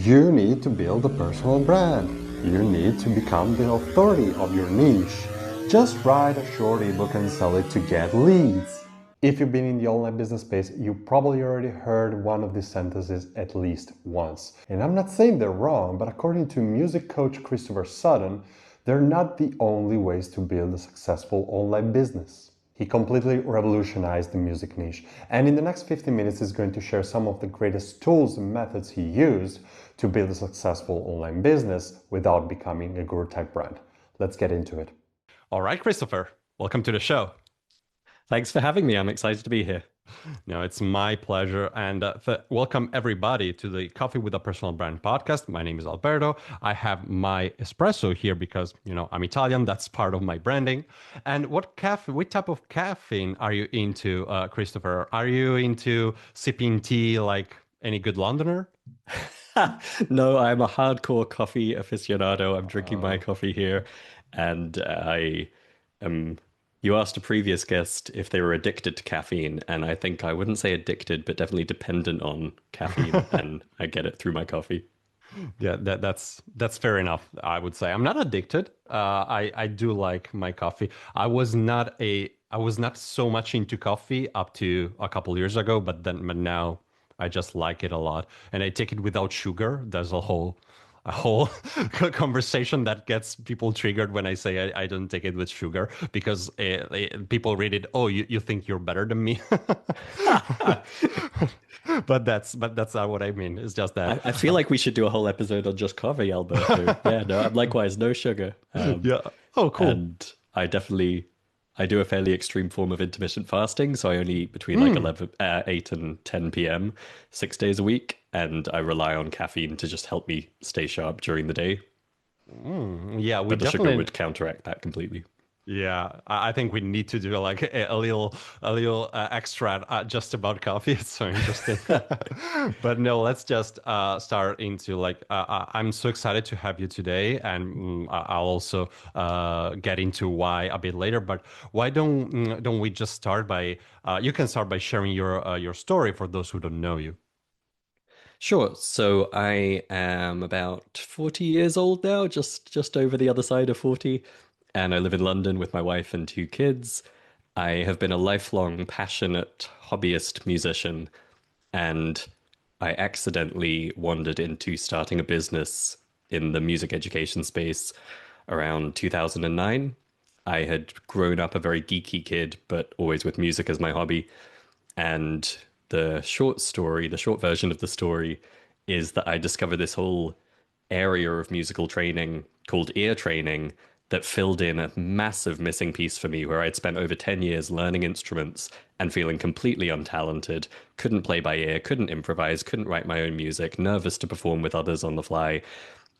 You need to build a personal brand. You need to become the authority of your niche. Just write a short ebook and sell it to get leads. If you've been in the online business space, you probably already heard one of these sentences at least once. And I'm not saying they're wrong, but according to music coach Christopher Sutton, they're not the only ways to build a successful online business. He completely revolutionized the music niche, and in the next 15 minutes he's going to share some of the greatest tools and methods he used to build a successful online business without becoming a guru type brand. Let's get into it. All right, Christopher, welcome to the show. Thanks for having me. I'm excited to be here. No, it's my pleasure. And welcome everybody to the Coffee with a Personal Brand podcast. My name is Alberto. I have my espresso here because, I'm Italian. That's part of my branding. And what type of caffeine are you into, Christopher? Are you into sipping tea like any good Londoner? No, I'm a hardcore coffee aficionado. I'm drinking my coffee here, and I am. You asked a previous guest if they were addicted to caffeine, and I think I wouldn't say addicted, but definitely dependent on caffeine, and I get it through my coffee. Yeah, that's fair enough. I would say I'm not addicted. I do like my coffee. I was not so much into coffee up to a couple years ago, but now I just like it a lot, and I take it without sugar. There's a whole conversation that gets people triggered when I say I don't take it with sugar because people read it. Oh, you think you're better than me? But that's not what I mean. It's just that. I feel like we should do a whole episode on just coffee, Alberto. Yeah, no, I'm likewise no sugar. Yeah. Oh, cool. And I do a fairly extreme form of intermittent fasting, so I only eat between like 8 and 10 p.m. 6 days a week, and I rely on caffeine to just help me stay sharp during the day. Yeah, we But the sugar definitely. would counteract that completely. Yeah, I think we need to do like a little extra just about coffee. It's so interesting. But no, let's just start into like I'm so excited to have you today, and I'll also get into why a bit later. But why don't we just start by you can start by sharing your story for those who don't know you. Sure. So I am about 40 years old now, just over the other side of 40, and I live in London with my wife and two kids. I have been a lifelong passionate hobbyist musician, and I accidentally wandered into starting a business in the music education space around 2009. I had grown up a very geeky kid, but always with music as my hobby. And the short version of the story is that I discovered this whole area of musical training called ear training that filled in a massive missing piece for me, where I'd spent over 10 years learning instruments and feeling completely untalented, couldn't play by ear, couldn't improvise, couldn't write my own music, nervous to perform with others on the fly.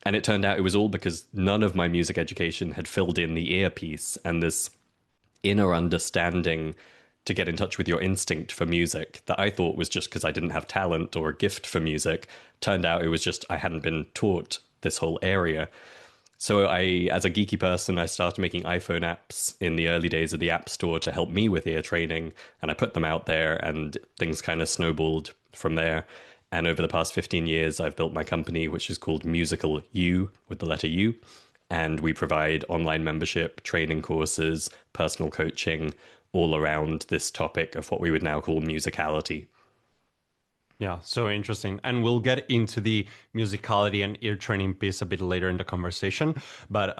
And it turned out it was all because none of my music education had filled in the ear piece and this inner understanding to get in touch with your instinct for music that I thought was just because I didn't have talent or a gift for music. Turned out it was just I hadn't been taught this whole area. So as a geeky person, I started making iPhone apps in the early days of the App Store to help me with ear training, and I put them out there, and things kind of snowballed from there. And over the past 15 years, I've built my company, which is called Musical U, with the letter U, and we provide online membership, training courses, personal coaching, all around this topic of what we would now call musicality. Yeah, so interesting. And we'll get into the musicality and ear training piece a bit later in the conversation. But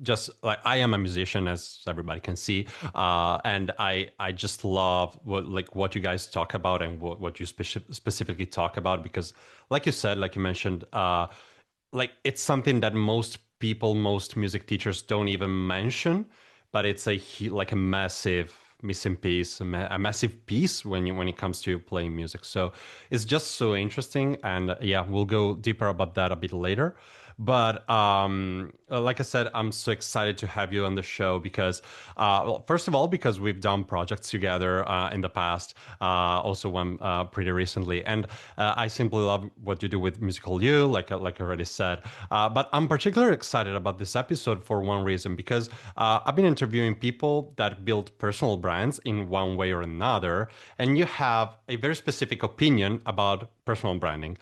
just like I am a musician, as everybody can see, and I just love what you guys talk about and what you specifically talk about because, like you said, like you mentioned, like it's something that most people, most music teachers don't even mention, but it's like a massive missing piece, a massive piece when it comes to playing music. So it's just so interesting, and yeah, we'll go deeper about that a bit later. But like I said, I'm so excited to have you on the show because, well, first of all, because we've done projects together in the past, also one pretty recently, and I simply love what you do with Musical You, like I already said. But I'm particularly excited about this episode for one reason because I've been interviewing people that build personal brands in one way or another, and you have a very specific opinion about personal branding.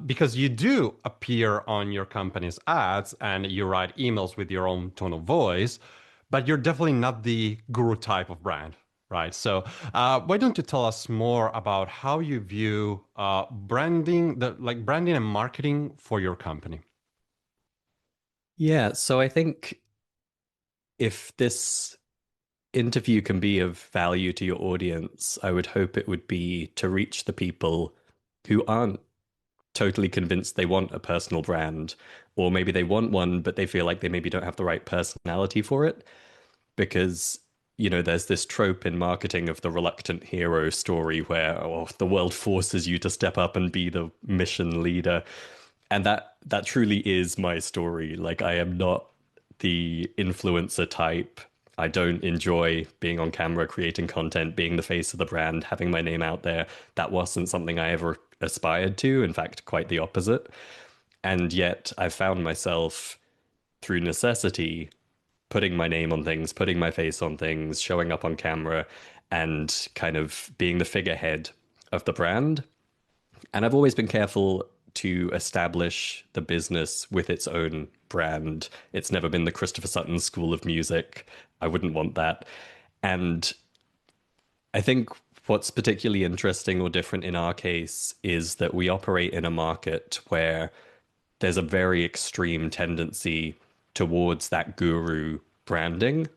because you do appear on your company's ads and you write emails with your own tone of voice, but you're definitely not the guru type of brand, right? So, why don't you tell us more about how you view branding, the like branding and marketing for your company? Yeah, so I think if this interview can be of value to your audience, I would hope it would be to reach the people who aren't totally convinced they want a personal brand, or maybe they want one, but they feel like they maybe don't have the right personality for it. Because, there's this trope in marketing of the reluctant hero story where the world forces you to step up and be the mission leader. And that truly is my story. Like, I am not the influencer type. I don't enjoy being on camera, creating content, being the face of the brand, having my name out there. That wasn't something I ever aspired to. In fact, quite the opposite. And yet I've found myself through necessity putting my name on things, putting my face on things, showing up on camera, and kind of being the figurehead of the brand. And I've always been careful to establish the business with its own brand. It's never been the Christopher Sutton School of Music. I wouldn't want that. And I think what's particularly interesting or different in our case is that we operate in a market where there's a very extreme tendency towards that guru branding.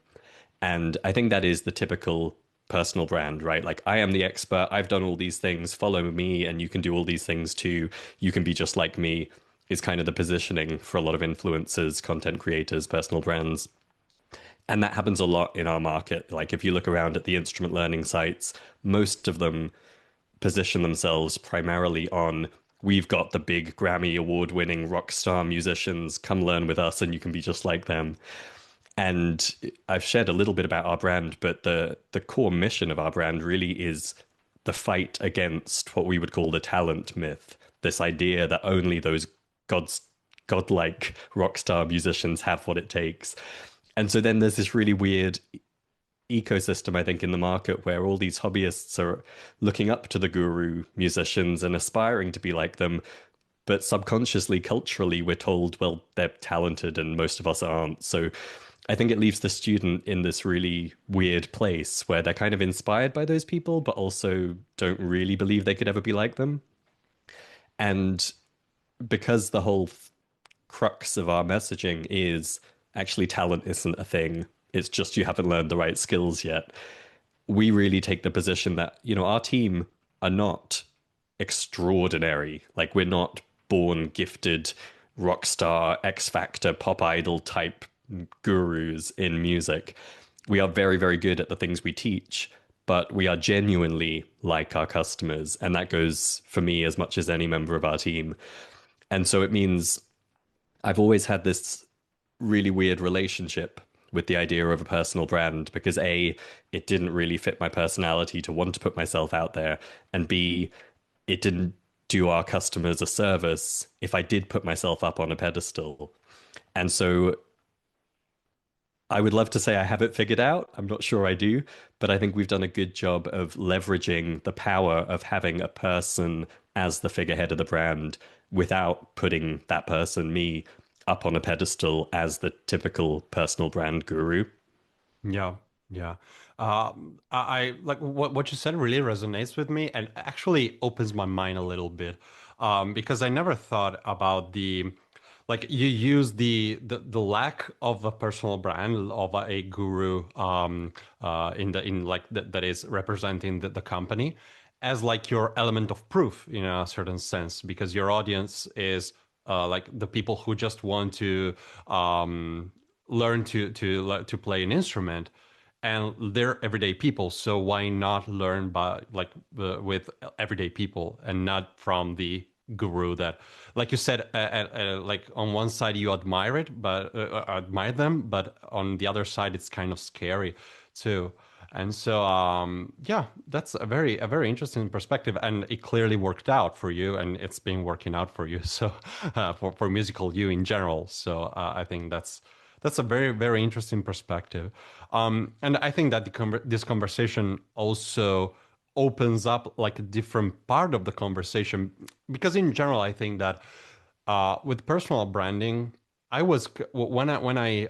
And I think that is the typical personal brand, right? Like, I am the expert. I've done all these things. Follow me, and you can do all these things too. You can be just like me, is kind of the positioning for a lot of influencers, content creators, personal brands. And that happens a lot in our market. Like, if you look around at the instrument learning sites, most of them position themselves primarily on, we've got the big Grammy award winning rock star musicians, come learn with us and you can be just like them. And I've shared a little bit about our brand, but the core mission of our brand really is the fight against what we would call the talent myth. This idea that only those gods godlike rock star musicians have what it takes. And so then there's this really weird ecosystem, I think, in the market where all these hobbyists are looking up to the guru musicians and aspiring to be like them. But subconsciously, culturally, we're told, well, they're talented and most of us aren't. So I think it leaves the student in this really weird place where they're kind of inspired by those people, but also don't really believe they could ever be like them. And because the whole crux of our messaging is actually talent isn't a thing, it's just you haven't learned the right skills yet. We really take the position that, our team are not extraordinary. Like, we're not born gifted rock star, X Factor, pop idol type gurus in music. We are very, very good at the things we teach, but we are genuinely like our customers. And that goes for me as much as any member of our team. And so it means I've always had this really weird relationship with the idea of a personal brand because A, it didn't really fit my personality to want to put myself out there, and B, it didn't do our customers a service if I did put myself up on a pedestal. And so I would love to say I have it figured out. I'm not sure I do, but I think we've done a good job of leveraging the power of having a person as the figurehead of the brand without putting that person, me, up on a pedestal as the typical personal brand guru. Yeah, yeah. I like what you said really resonates with me and actually opens my mind a little bit, because I never thought about the like you use the lack of a personal brand of a guru in like that is representing the company as like your element of proof in a certain sense because your audience is like the people who just want to learn to play an instrument and they're everyday people, so why not learn by like with everyday people and not from the guru that, like you said, like on one side you admire it but admire them, but on the other side it's kind of scary too. And so yeah, that's a very interesting perspective, and it clearly worked out for you and it's been working out for you, so for musical you in general. So I think that's a very interesting perspective. And I think that this conversation also opens up like a different part of the conversation. Because in general, I think that with personal branding, when I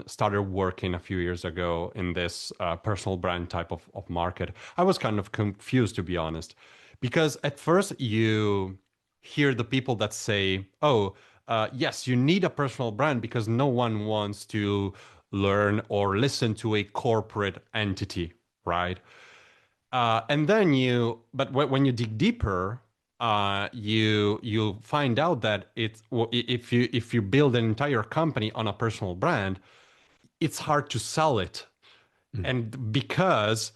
started working a few years ago in this personal brand type of market, I was kind of confused, to be honest, because at first you hear the people that say, "Oh, yes, you need a personal brand because no one wants to learn or listen to a corporate entity, right?" And then but when you dig deeper, you find out that if you build an entire company on a personal brand, it's hard to sell it. Mm. And because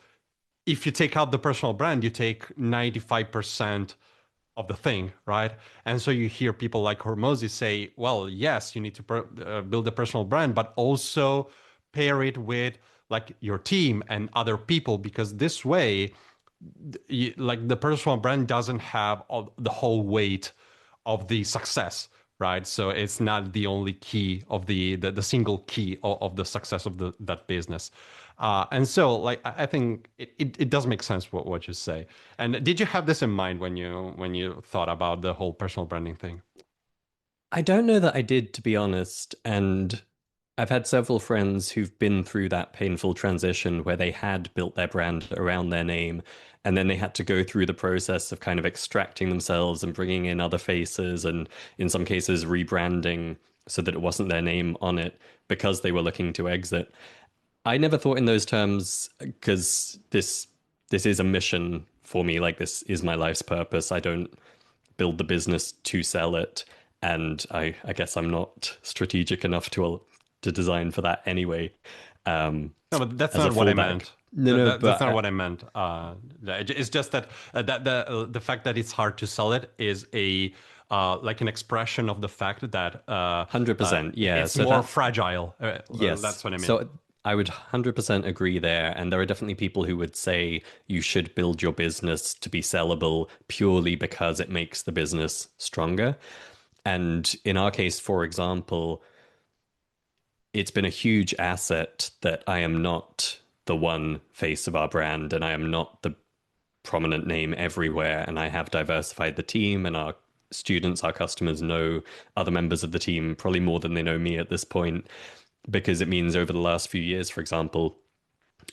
if you take out the personal brand, you take 95% of the thing, right? And so you hear people like Hormozy say, well, yes, you need to build a personal brand, but also pair it with like your team and other people, because this way, like the personal brand doesn't have the whole weight of the success, right? So it's not the only key of the single key of the success of that business. And so like I think it does make sense what you say. And did you have this in mind when you thought about the whole personal branding thing? I don't know that I did, to be honest. And I've had several friends who've been through that painful transition where they had built their brand around their name, and then they had to go through the process of kind of extracting themselves and bringing in other faces, and in some cases, rebranding so that it wasn't their name on it because they were looking to exit. I never thought in those terms because this is a mission for me. Like, this is my life's purpose. I don't build the business to sell it, and I guess I'm not strategic enough to design for that anyway. No, but that's As a not what I fallback. meant. No, no, That's but not what I meant. It's just that the fact that it's hard to sell it is a like an expression of the fact that 100%. Yeah. it's So more that, fragile. yes. That's what I mean. So I would 100% agree there. And there are definitely people who would say you should build your business to be sellable purely because it makes the business stronger. And in our case, for example, it's been a huge asset that I am not the one face of our brand and I am not the prominent name everywhere. And I have diversified the team, and our students, our customers know other members of the team probably more than they know me at this point, because it means over the last few years, for example,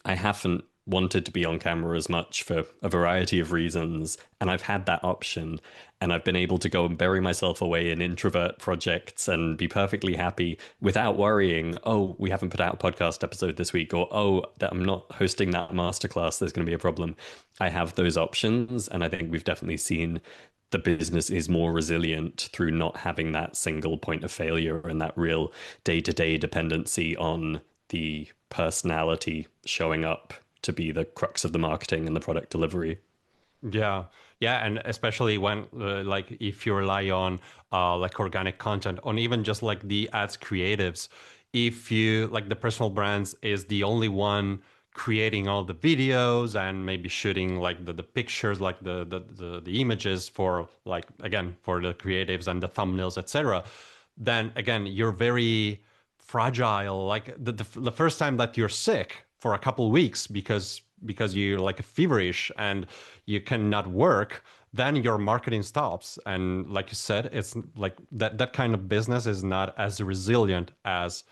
I haven't wanted to be on camera as much for a variety of reasons, and I've had that option, and I've been able to go and bury myself away in introvert projects and be perfectly happy without worrying, oh, we haven't put out a podcast episode this week, or oh, that I'm not hosting that masterclass, there's going to be a problem. I have those options, and I think we've definitely seen the business is more resilient through not having that single point of failure and that real day-to-day dependency on the personality showing up to be the crux of the marketing and the product delivery. Yeah, yeah, and especially when like if you rely on like organic content, on even just like the ads creatives, if you like the personal brands is the only one creating all the videos and maybe shooting like the pictures, like the images for like again for the creatives and the thumbnails, etc., then again you're very fragile. Like the first time that you're sick for a couple weeks because you're like feverish and you cannot work, then your marketing stops. And like you said, it's like that kind of business is not as resilient as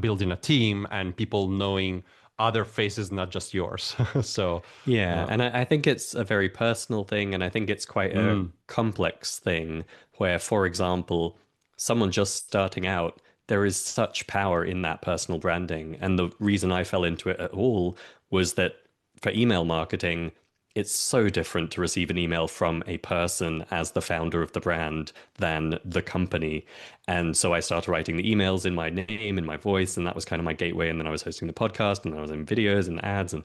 building a team and people knowing other faces, not just yours. So, Yeah, uh, and I think it's a very personal thing, and I think it's quite a mm, complex thing where, for example, someone just starting out, there is such power in that personal branding. And the reason I fell into it at all was that for email marketing, it's so different to receive an email from a person as the founder of the brand than the company. And so I started writing the emails in my name, in my voice, and that was kind of my gateway. And then I was hosting the podcast, and I was in videos and ads, and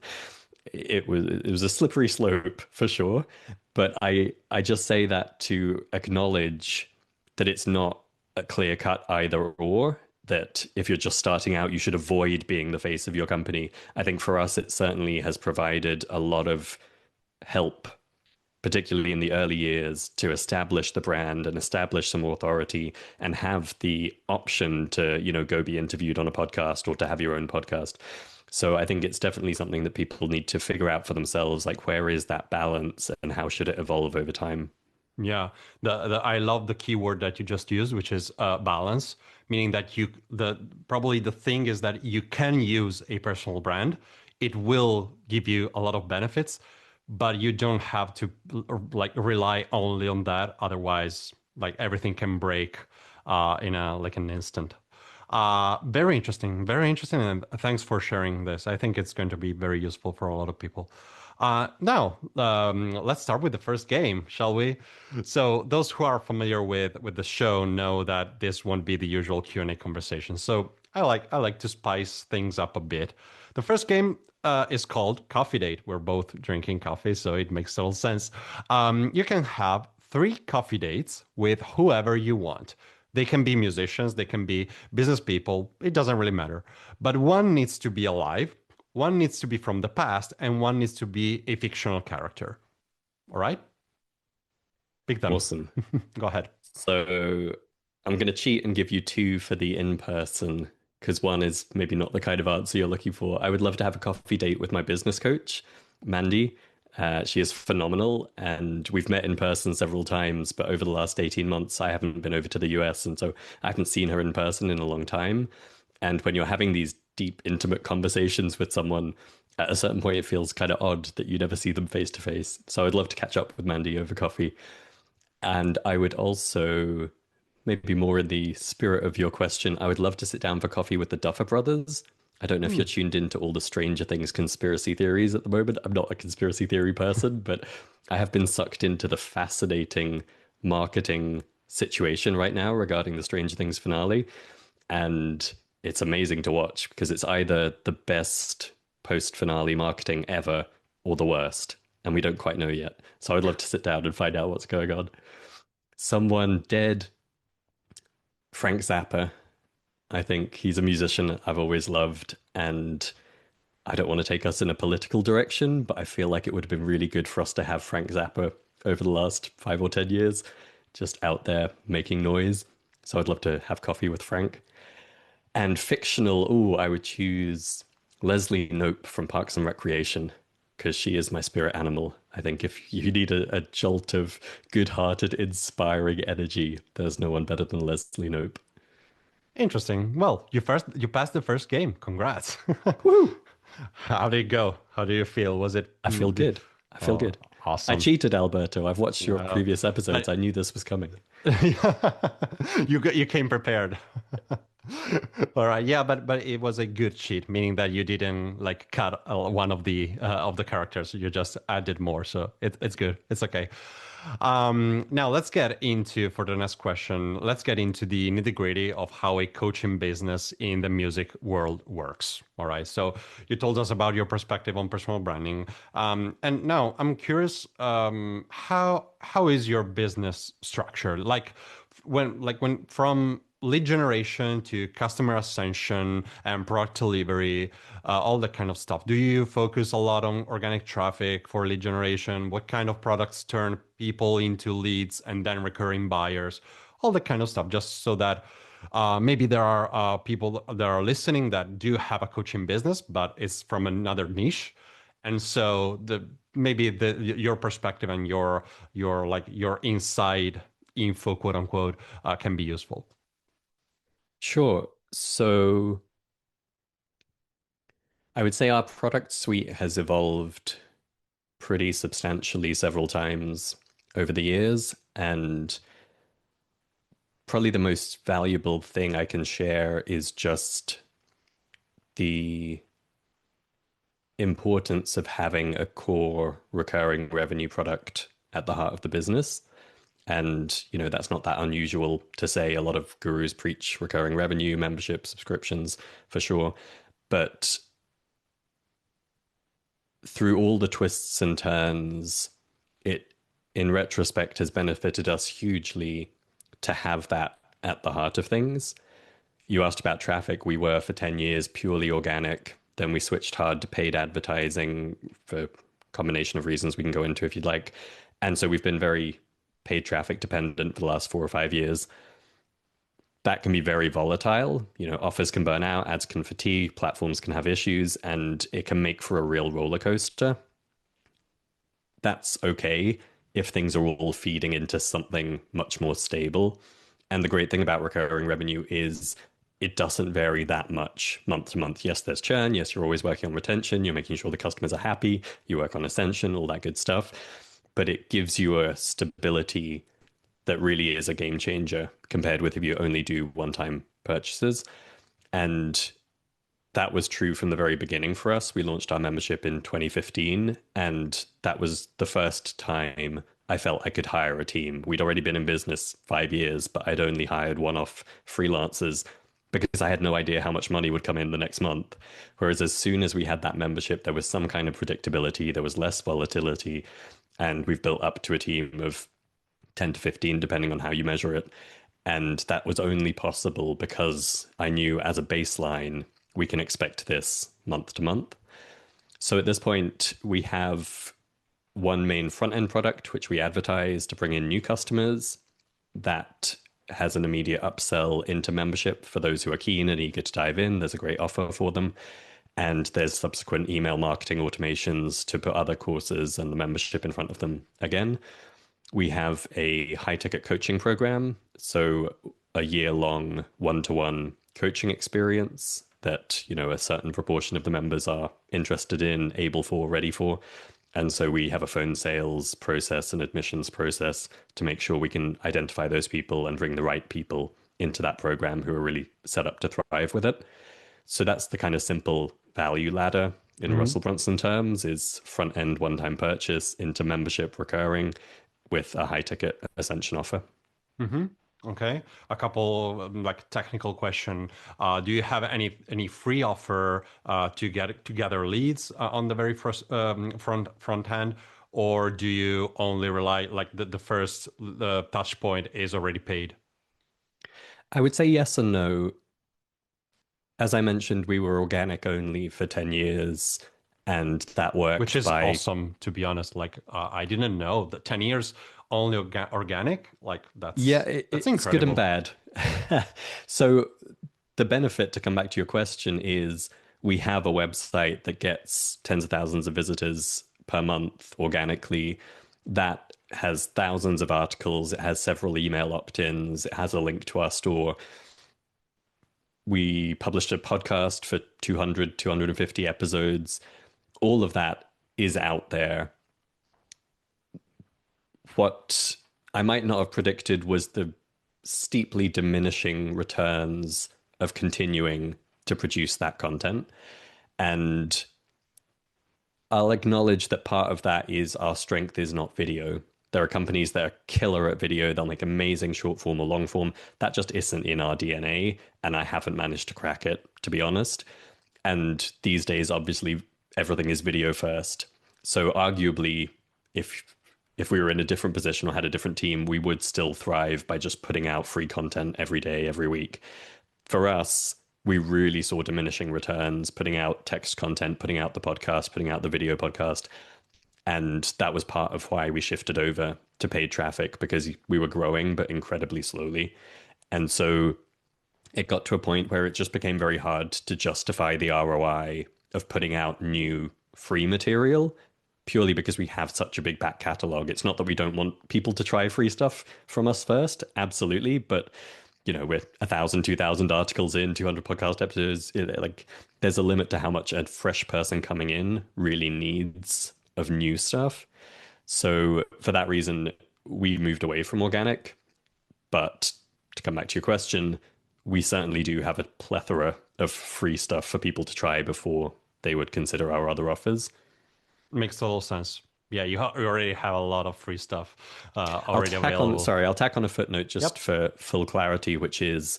it was a slippery slope for sure. But I just say that to acknowledge that it's not a clear cut either or, that if you're just starting out, you should avoid being the face of your company. I think for us, it certainly has provided a lot of help, particularly in the early years, to establish the brand and establish some authority and have the option to, go be interviewed on a podcast or to have your own podcast. So I think it's definitely something that people need to figure out for themselves, like where is that balance and how should it evolve over time? Yeah, the I love the keyword that you just used, which is balance, meaning that the probably the thing is that you can use a personal brand. It will give you a lot of benefits, but you don't have to like rely only on that. Otherwise, like everything can break in a like an instant. Very interesting, and thanks for sharing this. I think it's going to be very useful for a lot of people. Now, let's start with the first game, shall we? So, those who are familiar with the show know that this won't be the usual Q&A conversation. So, I like to spice things up a bit. The first game is called Coffee Date. We're both drinking coffee, so it makes total sense. You can have 3 coffee dates with whoever you want. They can be musicians, they can be business people, it doesn't really matter. But one needs to be alive, one needs to be from the past, and one needs to be a fictional character. All right? Pick them. Awesome. Go ahead. So I'm going to cheat and give you two for the in-person because one is maybe not the kind of answer you're looking for. I would love to have a coffee date with my business coach, Mandy. She is phenomenal, and we've met in person several times, but over the last 18 months, I haven't been over to the US, and so I haven't seen her in person in a long time. And when you're having these deep, intimate conversations with someone, at a certain point, it feels kind of odd that you never see them face to face. So I'd love to catch up with Mandy over coffee. And I would also, maybe more in the spirit of your question, I would love to sit down for coffee with the Duffer Brothers. I don't know if Hmm. you're tuned into all the Stranger Things conspiracy theories at the moment. I'm not a conspiracy theory person, but I have been sucked into the fascinating marketing situation right now regarding the Stranger Things finale. And it's amazing to watch because it's either the best post finale marketing ever or the worst. And we don't quite know yet. So I'd love to sit down and find out what's going on. Someone dead, Frank Zappa. I think he's a musician I've always loved, and I don't want to take us in a political direction, but I feel like it would have been really good for us to have Frank Zappa over the last 5 or 10 years, just out there making noise. So I'd love to have coffee with Frank. And fictional, oh, I would choose Leslie Knope from Parks and Recreation because she is my spirit animal. I think if you need a jolt of good-hearted, inspiring energy, there's no one better than Leslie Knope. Interesting. Well, you passed the first game. Congrats. Woo! How did it go? How do you feel? Was it I feel good. I feel oh, good. I awesome? cheated, Alberto. I've watched your Uh, previous episodes. but I knew this was coming. you came prepared. All right, yeah, but it was a good cheat, meaning that you didn't like cut one of the characters. You just added more, so it's good. It's okay. Now let's get into for the next question. Let's get into the nitty-gritty of how a coaching business in the music world works. All right. So you told us about your perspective on personal branding, and now I'm curious, how is your business structured? Like when from lead generation to customer ascension and product delivery, all that kind of stuff. Do you focus a lot on organic traffic for lead generation? What kind of products turn people into leads and then recurring buyers? All that kind of stuff, just so that maybe there are people that are listening that do have a coaching business, but it's from another niche. And so maybe your perspective and your inside info, quote unquote, can be useful. Sure. So I would say our product suite has evolved pretty substantially several times over the years. And probably the most valuable thing I can share is just the importance of having a core recurring revenue product at the heart of the business. And, that's not that unusual to say. A lot of gurus preach recurring revenue, membership, subscriptions for sure. But through all the twists and turns, it, in retrospect, has benefited us hugely to have that at the heart of things. You asked about traffic. We were for 10 years purely organic. Then we switched hard to paid advertising for a combination of reasons we can go into if you'd like. And so we've been very paid traffic dependent for the last 4 or 5 years. that can be very volatile. Offers can burn out, ads can fatigue, platforms can have issues, and it can make for a real roller coaster. That's okay if things are all feeding into something much more stable. And the great thing about recurring revenue is it doesn't vary that much month to month. Yes, there's churn. Yes, you're always working on retention. You're making sure the customers are happy. You work on ascension, all that good stuff. But it gives you a stability that really is a game changer compared with if you only do one-time purchases. And that was true from the very beginning for us. We launched our membership in 2015, and that was the first time I felt I could hire a team. We'd already been in business 5 years, but I'd only hired one-off freelancers because I had no idea how much money would come in the next month. Whereas as soon as we had that membership, there was some kind of predictability, there was less volatility, and we've built up to a team of 10 to 15, depending on how you measure it. And that was only possible because I knew as a baseline, we can expect this month to month. So at this point, we have one main front end product, which we advertise to bring in new customers. That has an immediate upsell into membership for those who are keen and eager to dive in. There's a great offer for them. And there's subsequent email marketing automations to put other courses and the membership in front of them again. We have a high ticket coaching program. So a year-long one-to-one coaching experience that, a certain proportion of the members are interested in, able for, ready for. And so we have a phone sales process and admissions process to make sure we can identify those people and bring the right people into that program who are really set up to thrive with it. So that's the kind of simple value ladder in Russell Brunson terms, is front end one-time purchase into membership recurring with a high ticket ascension offer. Okay, a couple like technical question. Do you have any free offer to gather leads on the very first front end, or do you only rely like the first touch point is already paid? I would say yes and no. As I mentioned, we were organic only for 10 years, and that worked. Which is awesome, to be honest. Like, I didn't know that 10 years only organic. Like, that's it's incredible. Good and bad. So the benefit, to come back to your question, is we have a website that gets tens of thousands of visitors per month organically. That has thousands of articles. It has several email opt-ins. It has a link to our store. We published a podcast for 250 episodes. All of that is out there. What I might not have predicted was the steeply diminishing returns of continuing to produce that content. And I'll acknowledge that part of that is our strength is not video. There are companies that are killer at video. They'll make amazing short form or long form. That just isn't in our DNA. And I haven't managed to crack it, to be honest. And these days, obviously, everything is video first. So arguably, if we were in a different position or had a different team, we would still thrive by just putting out free content every day, every week. For us, we really saw diminishing returns, putting out text content, putting out the podcast, putting out the video podcast. And that was part of why we shifted over to paid traffic, because we were growing, but incredibly slowly. And so it got to a point where it just became very hard to justify the ROI of putting out new free material, purely because we have such a big back catalog. It's not that we don't want people to try free stuff from us first, absolutely, but we're 1,000, 2,000 articles in, 200 podcast episodes. Like, there's a limit to how much a fresh person coming in really needs of new stuff. So for that reason, we moved away from organic. But to come back to your question, we certainly do have a plethora of free stuff for people to try before they would consider our other offers. Makes total sense. Yeah, you already have a lot of free stuff already available. I'll tack on a footnote just for full clarity, which is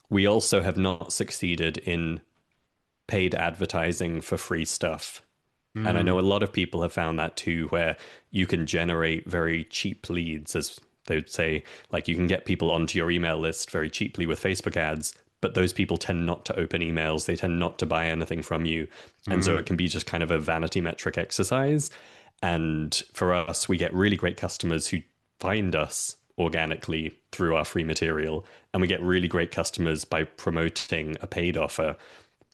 we also have not succeeded in paid advertising for free stuff. And I know a lot of people have found that too, where you can generate very cheap leads, as they would say, like you can get people onto your email list very cheaply with Facebook ads, but those people tend not to open emails. They tend not to buy anything from you. And so it can be just kind of a vanity metric exercise. And for us, we get really great customers who find us organically through our free material, and we get really great customers by promoting a paid offer.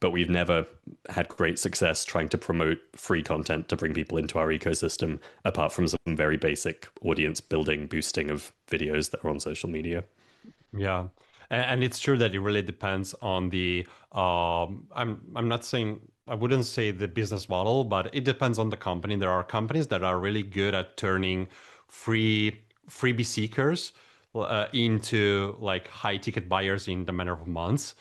But we've never had great success trying to promote free content to bring people into our ecosystem, apart from some very basic audience building, boosting of videos that are on social media. Yeah. And it's true that it really depends on the I'm not saying I wouldn't say the business model, but it depends on the company. There are companies that are really good at turning freebie seekers into like high ticket buyers in the matter of months.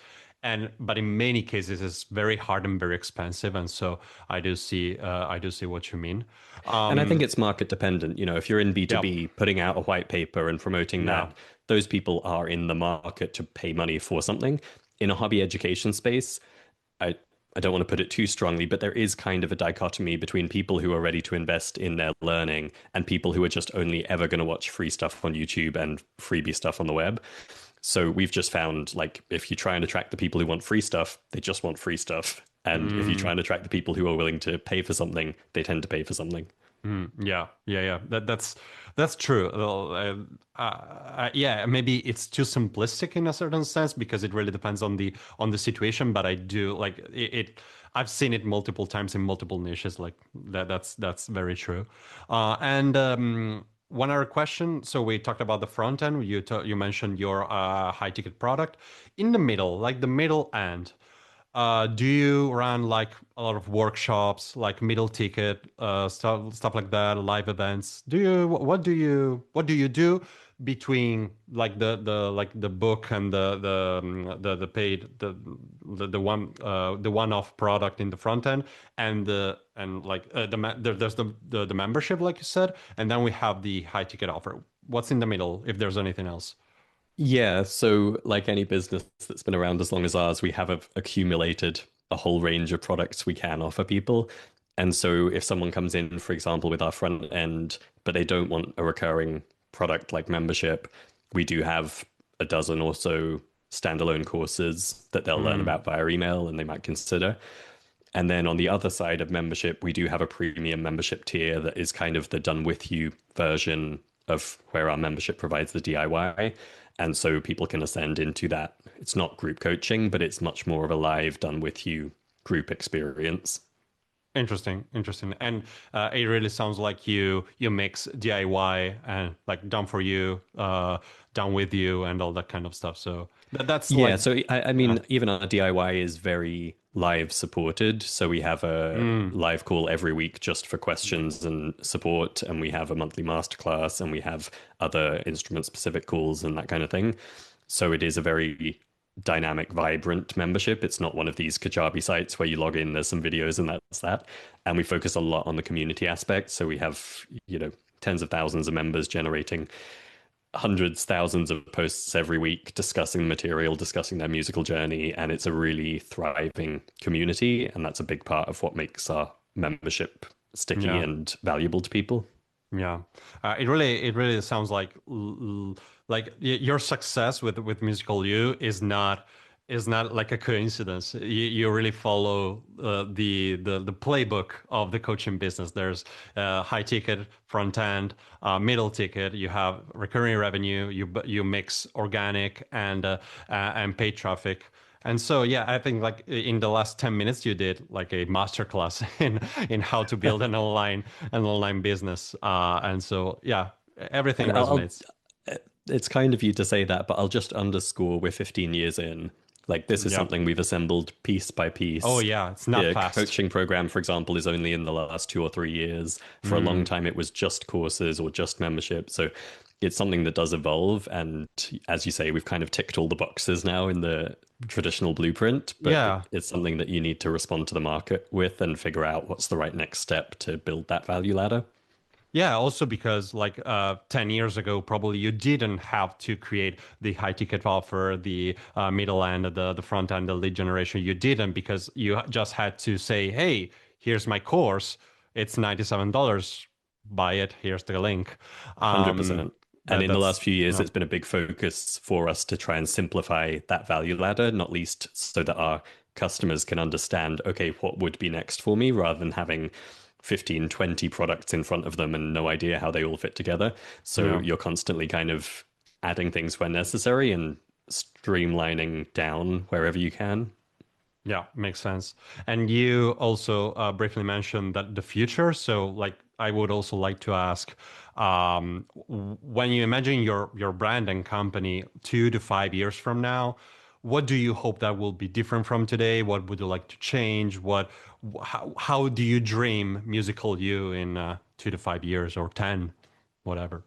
And but in many cases it's very hard and very expensive. And so I do see what you mean. And I think Um it's market dependent. If you're in yeah, B2B, putting out a white paper and promoting yeah. that, those people are in the market to pay money for something. In a hobby education space, I I don't want to put it too strongly, but there is kind of a dichotomy between people who are ready to invest in their learning and people who are just only ever going to watch free stuff on YouTube and freebie stuff on the web. So we've just found like if you try and attract the people who want free stuff, they just want free stuff. And if you try Mm. and attract the people who are willing to pay for something, they tend to pay for something. Yeah, yeah, yeah. That's true. Well, yeah, maybe it's too simplistic in a certain sense because it really depends on the situation. But I do like it. I've seen it multiple times in multiple niches. Like that. That's very true. And one other question. So we talked about the front end. You mentioned your high ticket product in the middle, like the middle end. Do you run like a lot of workshops, like middle ticket, stuff like that, live events? What do you do between like the book and the paid the one-off product in the front end and like there's the membership like you said, and then we have the high ticket offer. What's in the middle if there's anything else? Yeah, so like any business that's been around as long as ours, we have accumulated a whole range of products we can offer people. And so if someone comes in, for example, with our front end, but they don't want a recurring product like membership, we do have a dozen or so standalone courses that they'll learn Mm, about via email and they might consider. And then on the other side of membership, we do have a premium membership tier that is kind of the done with you version of where our membership provides the DIY. And so people can ascend into that. It's not group coaching, but it's much more of a live, done with you group experience. interesting, interesting. And it really sounds like you mix DIY and like done for you, done with you, and all that kind of stuff. So that's Yeah, like, so I yeah. mean, even our DIY is very live supported. So we have a Mm, live call every week just for questions and support, and we have a monthly masterclass, and we have other instrument specific calls and that kind of thing. So it is a very dynamic, vibrant membership. It's not one of these Kajabi sites where you log in, there's some videos, and that's that. And we focus a lot on the community aspect. So we have, tens of thousands of members generating hundreds, thousands of posts every week discussing the material, discussing their musical journey, and it's a really thriving community. And that's a big part of what makes our membership sticky yeah. and valuable to people. Yeah, it really sounds like your success with Musical You is not like a coincidence. You really follow the playbook of the coaching business. There's high ticket, front end, middle ticket. You have recurring revenue. You mix organic and paid traffic. And so, yeah, I think like in the last 10 minutes, you did like a masterclass in how to build an online business. And so, yeah, everything And resonates. it's kind of you to say that, but I'll just underscore we're 15 years in. Like, this is Yeah. something we've assembled piece by Oh, piece. yeah, it's not The fast. coaching program, for example, is only in the last 2 or 3 years. For a long Mm, time, it was just courses or just membership. So it's something that does evolve. And as you say, we've kind of ticked all the boxes now in the traditional blueprint, but yeah. it's something that you need to respond to the market with and figure out what's the right next step to build that value ladder. Yeah, also because like 10 years ago, probably you didn't have to create the high ticket offer, the middle end, the front end, the lead generation. You didn't because you just had to say, hey, here's my course. It's $97. Buy it. Here's the link. Um, 100%. And in the last that's, few years, yeah. it's been a big focus for us to try and simplify that value ladder, not least so that our customers can understand, okay, what would be next for me rather than having 15, 20 products in front of them and no idea how they all fit together. So Yeah. you're constantly kind of adding things where necessary and streamlining down wherever you can. Yeah, makes sense. And you also briefly mentioned that the future. So, like, I would also like to ask, when you imagine your brand and company 2 to 5 years from now, what do you hope that will be different from today? What would you like to change? How do you dream musical you in 2 to 5 years or 10, whatever?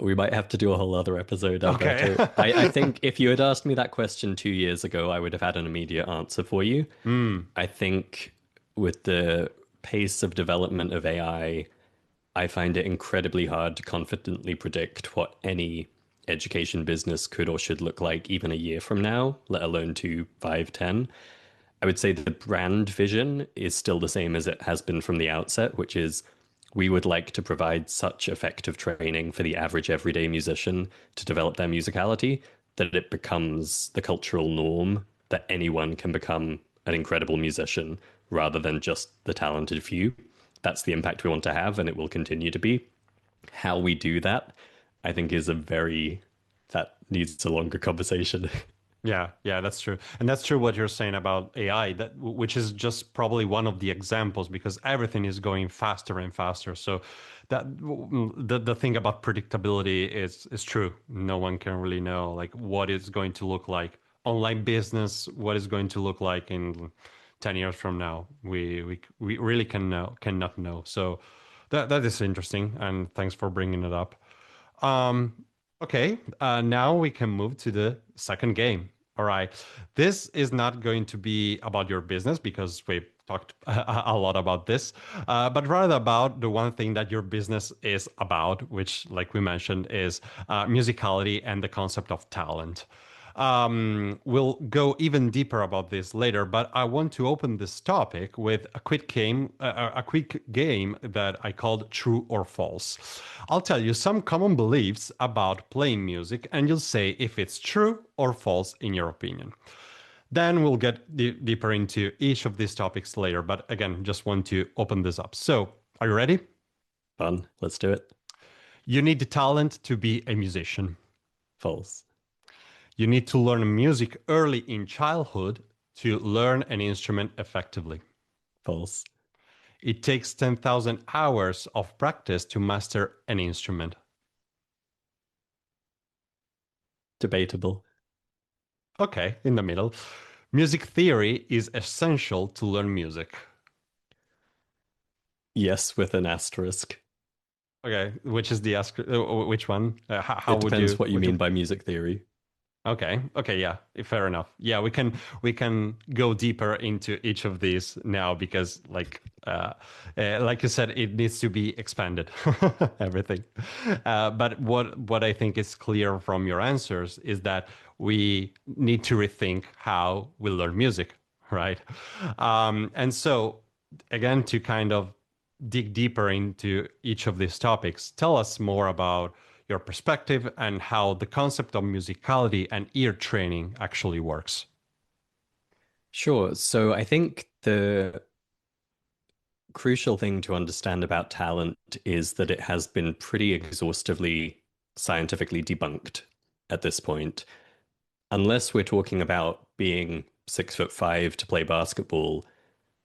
We might have to do a whole other episode, Okay. Alberto. I think if you had asked me that question 2 years ago, I would have had an immediate answer for you. Mm, I think with the pace of development of I find it incredibly hard to confidently predict what any education business could or should look like even a year from now, let alone 2, 5, 10. I would say the brand vision is still the same as it has been from the outset, which is we would like to provide such effective training for the average everyday musician to develop their musicality that it becomes the cultural norm that anyone can become an incredible musician rather than just the talented few. That's the impact we want to have, and it will continue to be. How we do that, I think, is that needs a longer conversation. yeah, yeah, that's true. And that's true what you're saying about AI, which is just probably one of the examples because everything is going faster and faster. So the thing about predictability is true. No one can really know like what is going to look like online business, what is going to look like in 10 years from now. We really cannot know. So that is interesting, and thanks for bringing it up. Okay, now we can move to the second game. All right, this is not going to be about your business because we've talked a lot about this, but rather about the one thing that your business is about, which, like we mentioned, is musicality and the concept of talent. We'll go even deeper about this later, but I want to open this topic with a quick game that I called True or False. I'll tell you some common beliefs about playing music, and you'll say if it's true or false in your opinion. Then we'll get deeper into each of these topics later, but again, just want to open this up. So, are you ready? Fun. Let's do it. You need the talent to be a musician. False. You need to learn music early in childhood to learn an instrument effectively. False. It takes 10,000 hours of practice to master an instrument. Debatable. Okay, in the middle. Music theory is essential to learn music. Yes, with an asterisk. Okay, which is the which one? How It would you? depends what you Would you? mean by music theory. Okay. Okay. Yeah. Fair enough. Yeah, we can go deeper into each of these now because, like you said, it needs to be expanded. Everything. But what I think is clear from your answers is that we need to rethink how we learn music, right? And so, again, to kind of dig deeper into each of these topics, tell us more about your perspective and how the concept of musicality and ear training actually works. Sure. So I think the crucial thing to understand about talent is that it has been pretty exhaustively scientifically debunked at this point. Unless we're talking about being 6'5" to play basketball,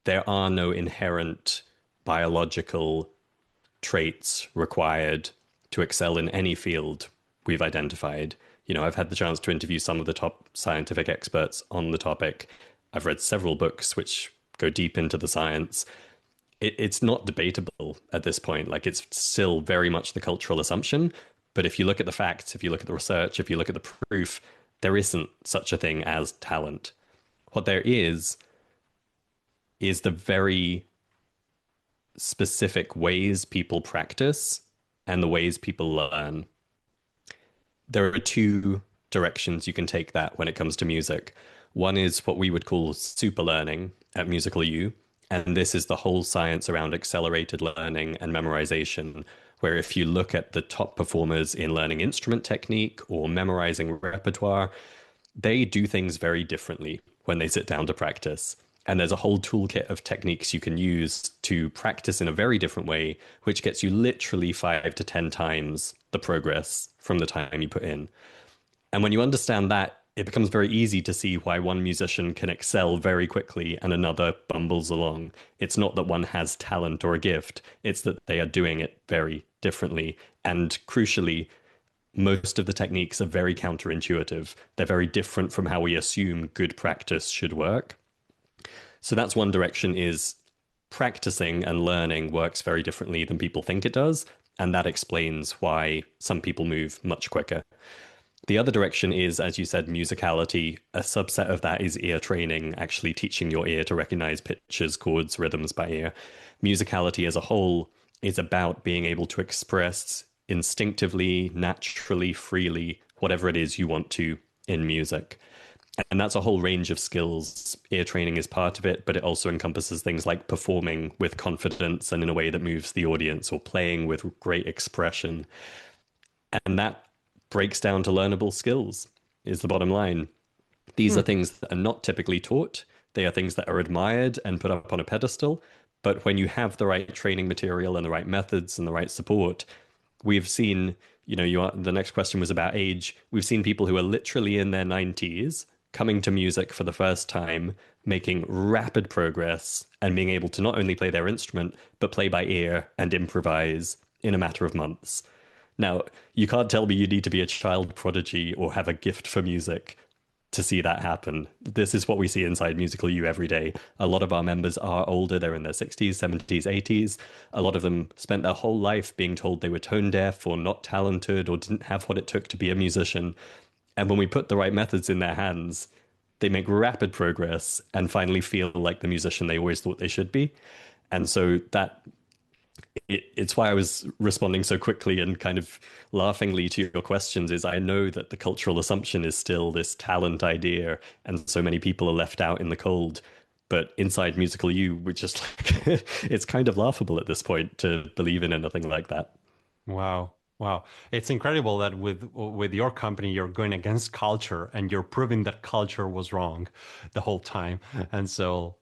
there are no inherent biological traits required to excel in any field we've identified. I've had the chance to interview some of the top scientific experts on the topic. I've read several books which go deep into the science. It's not debatable at this point. Like, it's still very much the cultural assumption. But if you look at the facts, if you look at the research, if you look at the proof, there isn't such a thing as talent. What there is the very specific ways people practice and the ways people learn. There are two directions you can take that when it comes to music. One is what we would call super learning at Musical U, and this is the whole science around accelerated learning and memorization, where if you look at the top performers in learning instrument technique or memorizing repertoire, they do things very differently when they sit down to practice. And there's a whole toolkit of techniques you can use to practice in a very different way, which gets you literally 5 to 10 times the progress from the time you put in. And when you understand that, it becomes very easy to see why one musician can excel very quickly and another bumbles along. It's not that one has talent or a gift, it's that they are doing it very differently. And crucially, most of the techniques are very counterintuitive. They're very different from how we assume good practice should work. So that's one direction is practicing and learning works very differently than people think it does. And that explains why some people move much quicker. The other direction is, as you said, musicality. A subset of that is ear training, actually teaching your ear to recognize pitches, chords, rhythms by ear. Musicality as a whole is about being able to express instinctively, naturally, freely, whatever it is you want to in music. And that's a whole range of skills. Ear training is part of it, but it also encompasses things like performing with confidence and in a way that moves the audience, or playing with great expression. And that breaks down to learnable skills, is the bottom line. These are things that are not typically taught. They are things that are admired and put up on a pedestal. But when you have the right training material and the right methods and the right support, we've seen, the next question was about age. We've seen people who are literally in their 90s coming to music for the first time, making rapid progress and being able to not only play their instrument, but play by ear and improvise in a matter of months. Now, you can't tell me you need to be a child prodigy or have a gift for music to see that happen. This is what we see inside Musical U every day. A lot of our members are older. They're in their 60s, 70s, 80s. A lot of them spent their whole life being told they were tone deaf or not talented or didn't have what it took to be a musician. And when we put the right methods in their hands, they make rapid progress and finally feel like the musician they always thought they should be. And so it's why I was responding so quickly and kind of laughingly to your questions, is I know that the cultural assumption is still this talent idea, and so many people are left out in the cold. But inside Musical U, we're just like, it's kind of laughable at this point to believe in anything like that. Wow. Wow. It's incredible that with your company, you're going against culture and you're proving that culture was wrong the whole time. And so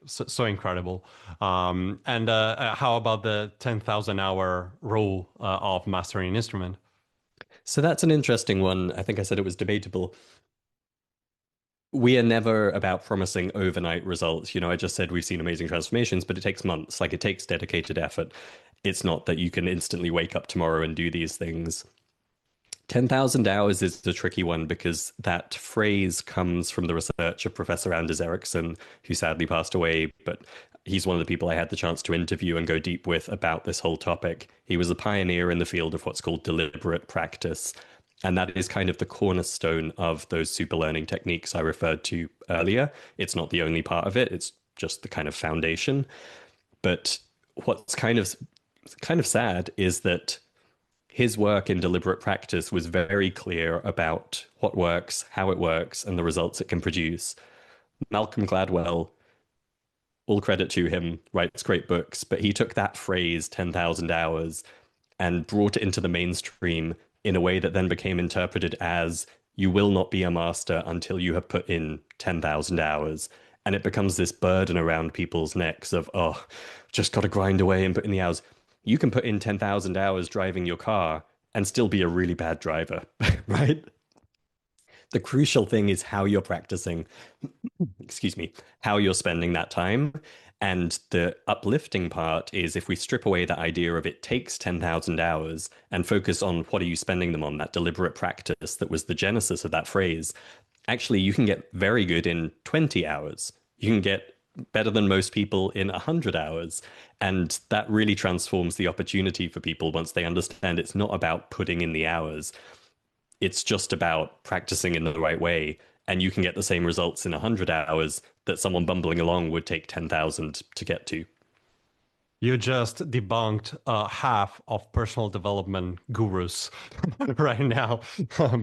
so incredible. And how about the 10,000 hour rule of mastering an instrument? So that's an interesting one. I think I said it was debatable. We are never about promising overnight results. I just said we've seen amazing transformations, but it takes months. Like, it takes dedicated effort. It's not that you can instantly wake up tomorrow and do these things. 10,000 hours is the tricky one because that phrase comes from the research of Professor Anders Ericsson, who sadly passed away, but he's one of the people I had the chance to interview and go deep with about this whole topic. He was a pioneer in the field of what's called deliberate practice. And that is kind of the cornerstone of those super learning techniques I referred to earlier. It's not the only part of it, it's just the kind of foundation. But what's kind of sad is that his work in deliberate practice was very clear about what works, how it works, and the results it can produce. Malcolm Gladwell, all credit to him, writes great books, but he took that phrase, 10,000 hours, and brought it into the mainstream in a way that then became interpreted as, you will not be a master until you have put in 10,000 hours. And it becomes this burden around people's necks of, oh, just got to grind away and put in the hours. You can put in 10,000 hours driving your car and still be a really bad driver, right? The crucial thing is how you're practicing, excuse me, how you're spending that time. And the uplifting part is, if we strip away that idea of it takes 10,000 hours and focus on what are you spending them on, that deliberate practice that was the genesis of that phrase, actually you can get very good in 20 hours. You can get better than most people in 100 hours. And that really transforms the opportunity for people once they understand it's not about putting in the hours. It's just about practicing in the right way. And you can get the same results in 100 hours that someone bumbling along would take 10,000 to get to. You just debunked half of personal development gurus right now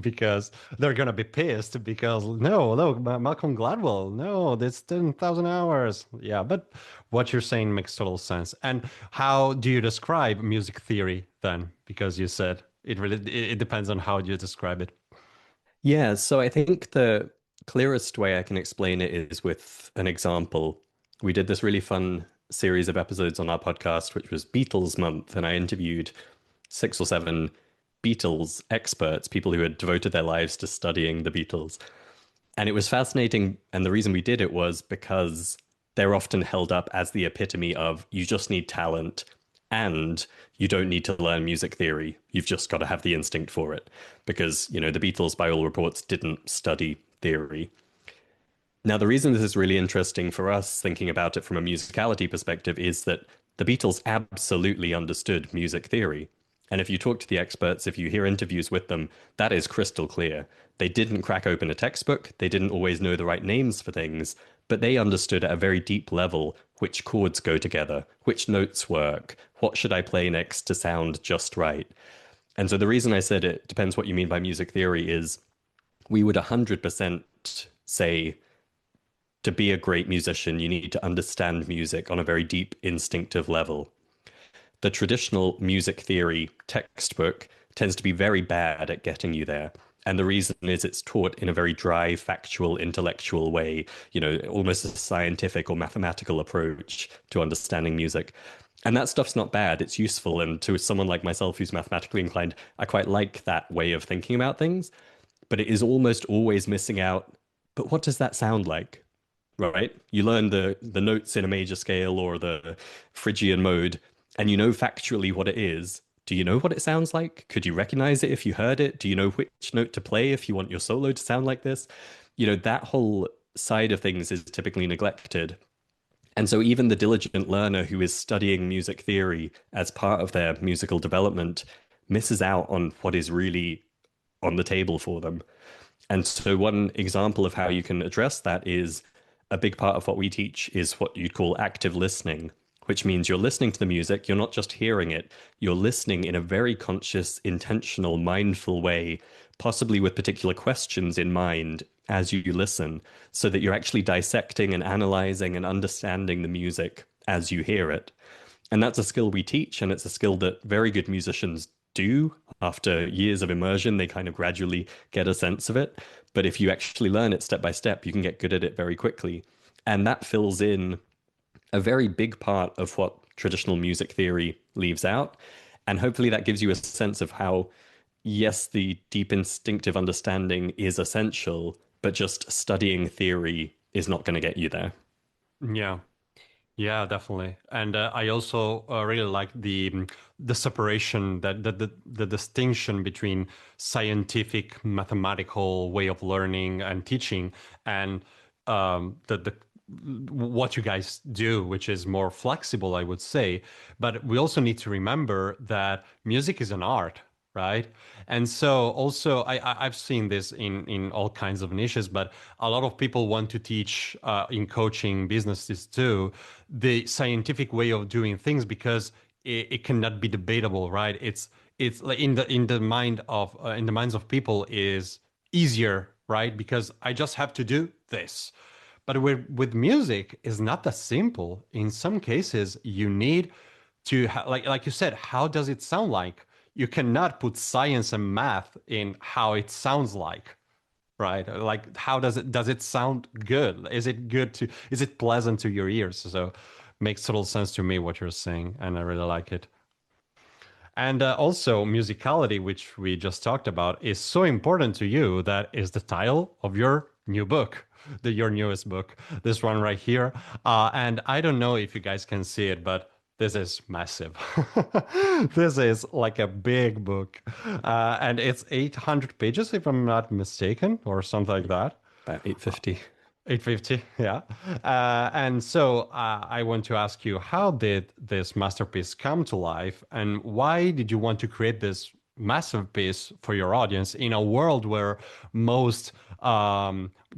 because they're going to be pissed because, no, look, Malcolm Gladwell, no, that's 10,000 hours. Yeah, but what you're saying makes total sense. And how do you describe music theory then? Because you said it depends on how you describe it. Yeah, so I think the clearest way I can explain it is with an example. We did this really fun series of episodes on our podcast, which was Beatles Month, and I interviewed 6 or 7 Beatles experts, people who had devoted their lives to studying the Beatles. And it was fascinating. And the reason we did it was because they're often held up as the epitome of you just need talent and you don't need to learn music theory. You've just got to have the instinct for it. Because, the Beatles, by all reports, didn't study theory. Now, the reason this is really interesting for us, thinking about it from a musicality perspective, is that the Beatles absolutely understood music theory. And if you talk to the experts, if you hear interviews with them, that is crystal clear. They didn't crack open a textbook, they didn't always know the right names for things, but they understood at a very deep level which chords go together, which notes work, what should I play next to sound just right. And so the reason I said it depends what you mean by music theory is we would 100% say to be a great musician, you need to understand music on a very deep, instinctive level. The traditional music theory textbook tends to be very bad at getting you there. And the reason is it's taught in a very dry, factual, intellectual way, almost a scientific or mathematical approach to understanding music. And that stuff's not bad, it's useful. And to someone like myself who's mathematically inclined, I quite like that way of thinking about things. But it is almost always missing out. But what does that sound like? Right? You learn the notes in a major scale or the Phrygian mode, and you know factually what it is. Do you know what it sounds like? Could you recognize it if you heard it? Do you know which note to play if you want your solo to sound like this? That whole side of things is typically neglected. And so even the diligent learner who is studying music theory as part of their musical development misses out on what is really on the table for them. And so one example of how you can address that is a big part of what we teach is what you'd call active listening, which means you're listening to the music, you're not just hearing it, you're listening in a very conscious, intentional, mindful way, possibly with particular questions in mind as you listen, so that you're actually dissecting and analyzing and understanding the music as you hear it. And that's a skill we teach, and it's a skill that very good musicians do. After years of immersion, they kind of gradually get a sense of it. But if you actually learn it step by step, you can get good at it very quickly. And that fills in a very big part of what traditional music theory leaves out. And hopefully that gives you a sense of how, yes, the deep instinctive understanding is essential, but just studying theory is not going to get you there. Yeah. Yeah, definitely. And I also really like the separation that the distinction between scientific, mathematical way of learning and teaching and the what you guys do, which is more flexible, I would say. But we also need to remember that music is an art, right? And so also I've seen this in all kinds of niches, but a lot of people want to teach in coaching businesses too, the scientific way of doing things because it cannot be debatable, right? It's like in the minds of people is easier, right? Because I just have to do this. But with music, it's not that simple. In some cases, you need to like you said, how does it sound like? You cannot put science and math in how it sounds like, right? Like how does it sound good? Is it pleasant to your ears? So makes total sense to me what you're saying, and I really like it. And also musicality, which we just talked about, is so important to you that is the title of your new book, your newest book, this one right here. And I don't know if you guys can see it, but this is massive. This is like a big book. And it's 800 pages, if I'm not mistaken, or something like that. About 850. 850, yeah. And so I want to ask you, how did this masterpiece come to life, and why did you want to create this massive piece for your audience in a world where most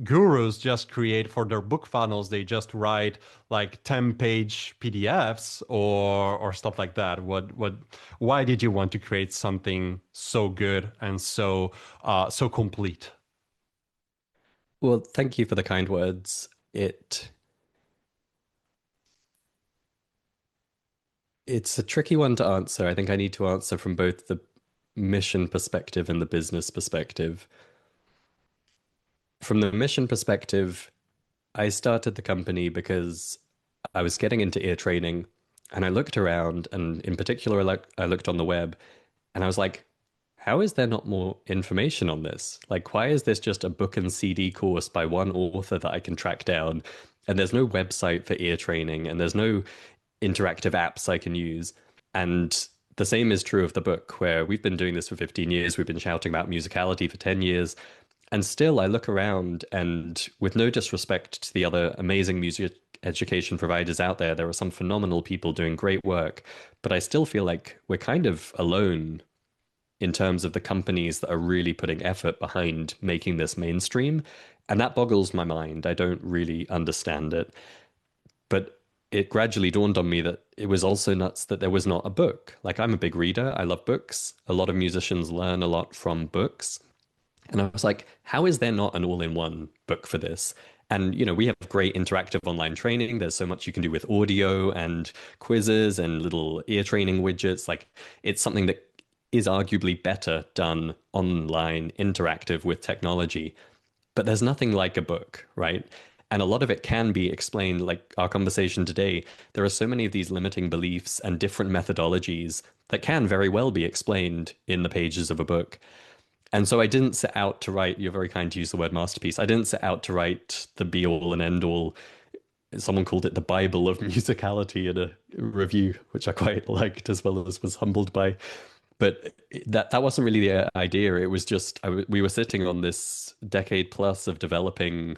gurus just create for their book funnels, they just write like 10-page PDFs or stuff like that? Why did you want to create something so good and so complete? Well, thank you for the kind words. It's a tricky one to answer. I think I need to answer from both the mission perspective and the business perspective. From the mission perspective, I started the company because I was getting into ear training and I looked around, and in particular, I looked on the web and I was like, how is there not more information on this? Like, why is this just a book and CD course by one author that I can track down? And there's no website for ear training, and there's no interactive apps I can use. And the same is true of the book, where we've been doing this for 15 years. We've been shouting about musicality for 10 years. And still, I look around, and with no disrespect to the other amazing music education providers out there, there are some phenomenal people doing great work. But I still feel like we're kind of alone in terms of the companies that are really putting effort behind making this mainstream. And that boggles my mind. I don't really understand it. But it gradually dawned on me that it was also nuts that there was not a book. Like, I'm a big reader, I love books. A lot of musicians learn a lot from books. And I was like, how is there not an all-in-one book for this? And, we have great interactive online training. There's so much you can do with audio and quizzes and little ear training widgets. Like, it's something that is arguably better done online, interactive with technology. But there's nothing like a book, right? And a lot of it can be explained, like our conversation today. There are so many of these limiting beliefs and different methodologies that can very well be explained in the pages of a book. And so I didn't set out to write, you're very kind to use the word masterpiece. I didn't set out to write the be all and end all. Someone called it the Bible of musicality in a review, which I quite liked, as well as was humbled by. But that wasn't really the idea. It was just we were sitting on this decade plus of developing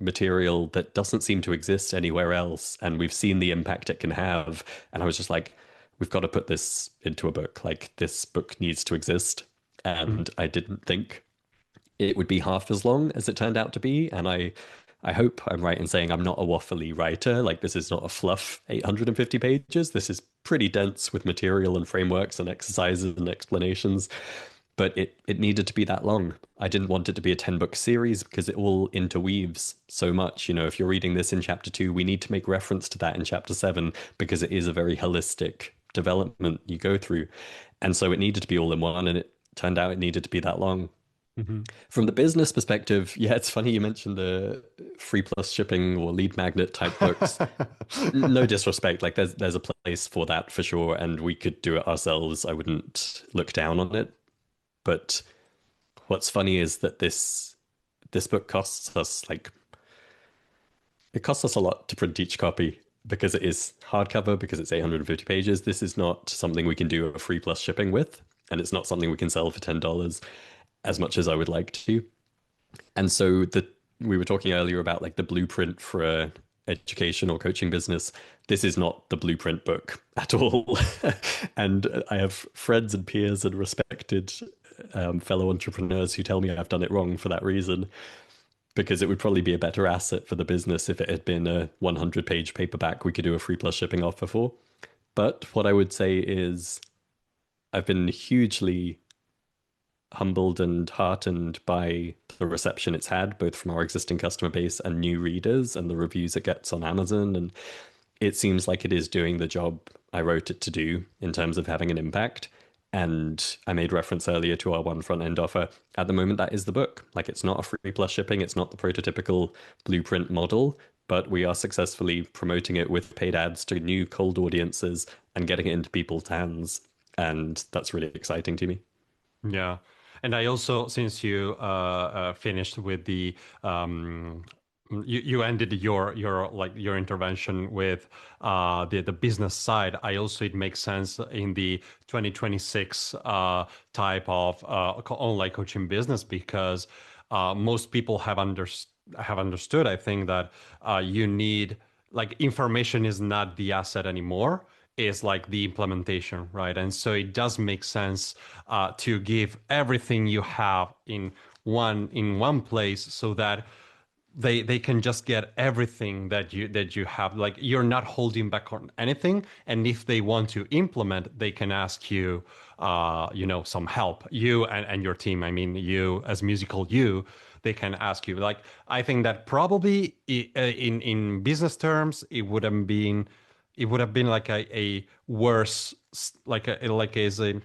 material that doesn't seem to exist anywhere else, and we've seen the impact it can have. And I was just like, we've got to put this into a book. Like, this book needs to exist. And I didn't think it would be half as long as it turned out to be. And I hope I'm right in saying I'm not a waffly writer. Like, this is not a fluff 850 pages. This is pretty dense with material and frameworks and exercises and explanations. But it needed to be that long. I didn't want it to be a 10-book series because it all interweaves so much. If you're reading this in chapter 2, we need to make reference to that in chapter 7 because it is a very holistic development you go through. And so it needed to be all in one, and it turned out it needed to be that long. Mm-hmm. From the business perspective, yeah, it's funny you mentioned the free plus shipping or lead magnet type books. No disrespect, like there's a place for that for sure, and we could do it ourselves. I wouldn't look down on it. But what's funny is that this book costs us it costs us a lot to print each copy because it is hardcover, because it's 850 pages. This is not something we can do a free plus shipping with, and it's not something we can sell for $10 as much as I would like to. And so we were talking earlier about like the blueprint for a education or coaching business. This is not the blueprint book at all. And I have friends and peers and respected fellow entrepreneurs who tell me I've done it wrong for that reason, because it would probably be a better asset for the business if it had been a 100-page paperback we could do a free plus shipping offer for. But what I would say is I've been hugely humbled and heartened by the reception it's had, both from our existing customer base and new readers, and the reviews it gets on Amazon. And it seems like it is doing the job I wrote it to do in terms of having an impact. And I made reference earlier to our one front end offer. At the moment, that is the book. Like, it's not a free plus shipping. It's not the prototypical blueprint model, but we are successfully promoting it with paid ads to new cold audiences and getting it into people's hands. And that's really exciting to me. Yeah. And I also, since you finished with the you ended your intervention with the business side. It makes sense in the 2026 type of online coaching business, because most people have understood, I think, that you need, like, information is not the asset anymore. Is like the implementation, right? And so it does make sense to give everything you have in one place, so that they can just get everything that you have. Like, you're not holding back on anything, and if they want to implement, they can ask you some help, you and your team. I mean, you as musical they can ask you. Like, I think that probably in business terms it would have been like a worse, like as a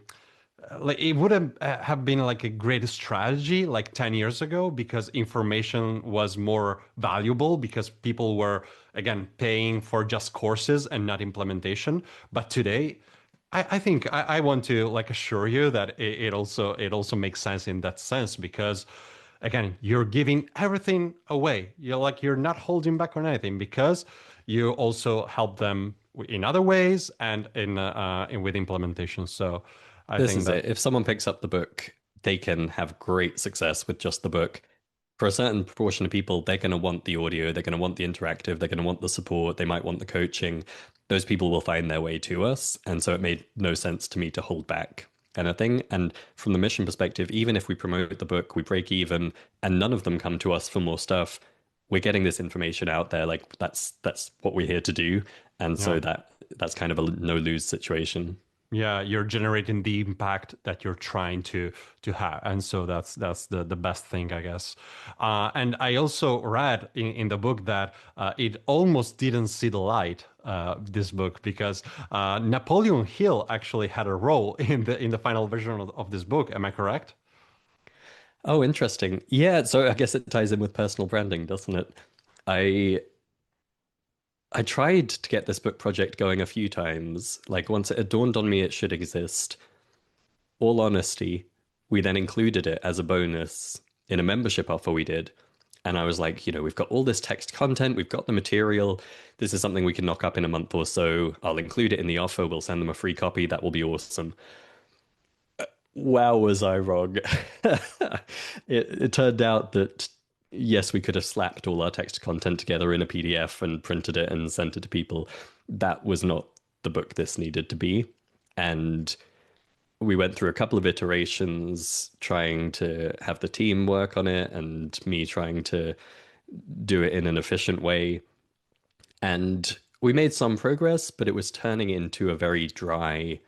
like it wouldn't have been like a great strategy like 10 years ago because information was more valuable because people were again paying for just courses and not implementation. But today I think I want to like assure you that it also makes sense in that sense because again you're giving everything away. You're not holding back on anything because you also help them in other ways and in with implementation. So I This think is that it. If someone picks up the book, they can have great success with just the book. For a certain proportion of people, they're going to want the audio, they're going to want the interactive, they're going to want the support, they might want the coaching. Those people will find their way to us. And so it made no sense to me to hold back anything. And from the mission perspective, even if we promote the book, we break even, and none of them come to us for more stuff, we're getting this information out there. Like that's what we're here to do. And yeah. so that's kind of a no lose situation. Yeah, you're generating the impact that you're trying to have, and so that's the best thing, I guess. And I also read in the book that it almost didn't see the light, this book, because Napoleon Hill actually had a role in the final version of this book. Am I correct? Oh, interesting. Yeah, so I guess it ties in with personal branding, doesn't it? I I tried to get this book project going a few times. Like once it had dawned on me it should exist. All honesty, we then included it as a bonus in a membership offer we did. And I was like, we've got all this text content, we've got the material. This is something we can knock up in a month or so. I'll include it in the offer. We'll send them a free copy. That will be awesome. Wow, was I wrong? It turned out that yes, we could have slapped all our text content together in a PDF and printed it and sent it to people. That was not the book this needed to be. And we went through a couple of iterations trying to have the team work on it and me trying to do it in an efficient way. And we made some progress, but it was turning into a very dry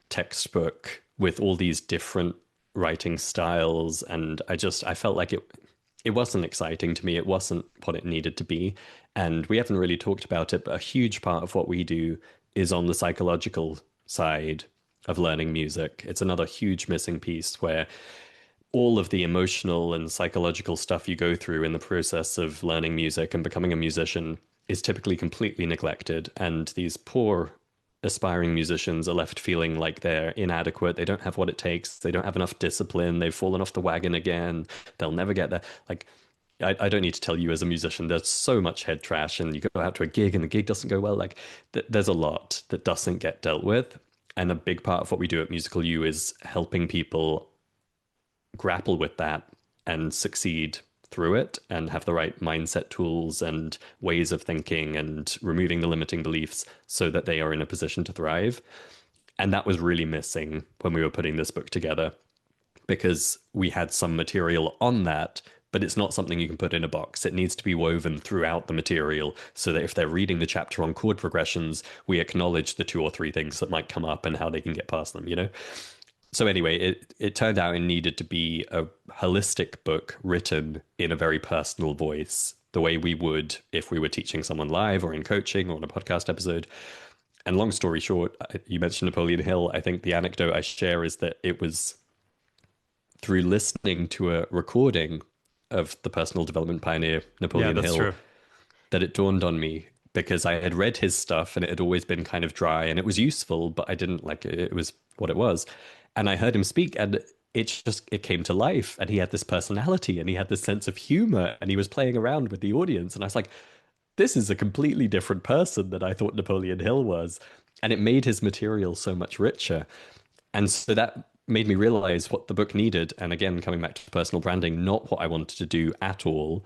textbook with all these different writing styles. And I felt like it wasn't exciting to me. It wasn't what it needed to be. And we haven't really talked about it, but a huge part of what we do is on the psychological side of learning music. It's another huge missing piece where all of the emotional and psychological stuff you go through in the process of learning music and becoming a musician is typically completely neglected. And these poor aspiring musicians are left feeling like they're inadequate. They don't have what it takes. They don't have enough discipline. They've fallen off the wagon again. They'll never get there. Like, I don't need to tell you as a musician, there's so much head trash, and you go out to a gig and the gig doesn't go well. Like, there's a lot that doesn't get dealt with. And a big part of what we do at Musical U is helping people grapple with that and succeed through it and have the right mindset tools and ways of thinking and removing the limiting beliefs so that they are in a position to thrive. And that was really missing when we were putting this book together because we had some material on that, but it's not something you can put in a box. It needs to be woven throughout the material so that if they're reading the chapter on chord progressions, we acknowledge the two or three things that might come up and how they can get past them. So anyway, it turned out it needed to be a holistic book written in a very personal voice, the way we would if we were teaching someone live or in coaching or on a podcast episode. And long story short, you mentioned Napoleon Hill. I think the anecdote I share is that it was through listening to a recording of the personal development pioneer Yeah, Napoleon that's Hill true. that it dawned on me because I had read his stuff and it had always been kind of dry and it was useful, but I didn't like it. It was what it was. And I heard him speak and it came to life and he had this personality and he had this sense of humor and he was playing around with the audience. And I was like, this is a completely different person than I thought Napoleon Hill was. And it made his material so much richer. And so that made me realize what the book needed. And again, coming back to personal branding, not what I wanted to do at all.